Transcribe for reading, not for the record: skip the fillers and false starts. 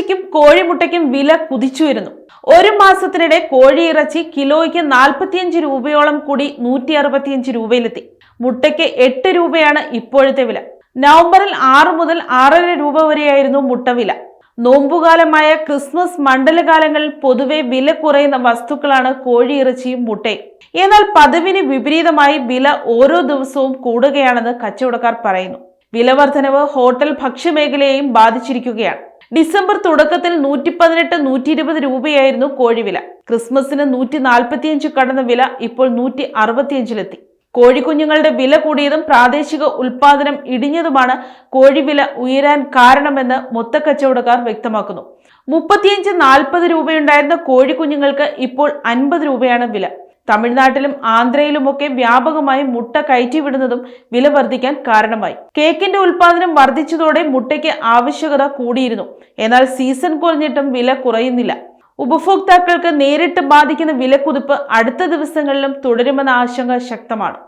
കോഴിയിറച്ചിക്കും കോഴിമുട്ടയ്ക്കും വില കുതിച്ചുയരുന്നു. ഒരു മാസത്തിനിടെ കോഴിയിറച്ചി കിലോയ്ക്ക് 45 രൂപയോളം കൂടി 165 രൂപയിലെത്തി. മുട്ടയ്ക്ക് 8 രൂപയാണ് ഇപ്പോഴത്തെ വില. നവംബറിൽ 6 മുതൽ 6.5 രൂപ വരെയായിരുന്നു മുട്ട വില. നോമ്പുകാലമായ ക്രിസ്മസ് മണ്ഡലകാലങ്ങളിൽ പൊതുവെ വില കുറയുന്ന വസ്തുക്കളാണ് കോഴിയിറച്ചിയും മുട്ടയും. എന്നാൽ പതിവിന് വിപരീതമായി വില ഓരോ ദിവസവും കൂടുകയാണെന്ന് കച്ചവടക്കാർ പറയുന്നു. വില വർധനവ് ഹോട്ടൽ ഭക്ഷ്യമേഖലയെയും ബാധിച്ചിരിക്കുകയാണ്. ഡിസംബർ തുടക്കത്തിൽ 118-120 രൂപയായിരുന്നു കോഴിവില. ക്രിസ്മസിന് 145 കടന്ന വില ഇപ്പോൾ 165-ലെത്തി. കോഴിക്കുഞ്ഞുങ്ങളുടെ വില കൂടിയതും പ്രാദേശിക ഉൽപാദനം ഇടിഞ്ഞതുമാണ് കോഴിവില ഉയരാൻ കാരണമെന്ന് മൊത്തക്കച്ചവടക്കാർ വ്യക്തമാക്കുന്നു. 35-40 രൂപയുണ്ടായിരുന്ന കോഴിക്കുഞ്ഞുങ്ങൾക്ക് ഇപ്പോൾ 50 രൂപയാണ് വില. തമിഴ്നാട്ടിലും ആന്ധ്രയിലുമൊക്കെ വ്യാപകമായി മുട്ട കയറ്റിവിടുന്നതും വില വർദ്ധിക്കാൻ കാരണമായി. കേക്കിന്റെ ഉൽപാദനം വർദ്ധിച്ചതോടെ മുട്ടയ്ക്ക് ആവശ്യകത കൂടിയിരുന്നു. എന്നാൽ സീസൺ കുറഞ്ഞിട്ടും വില കുറയുന്നില്ല. ഉപഭോക്താക്കൾക്ക് നേരിട്ട് ബാധിക്കുന്ന വിലക്കുതിപ്പ് അടുത്ത ദിവസങ്ങളിലും തുടരുമെന്ന ആശങ്ക ശക്തമാണ്.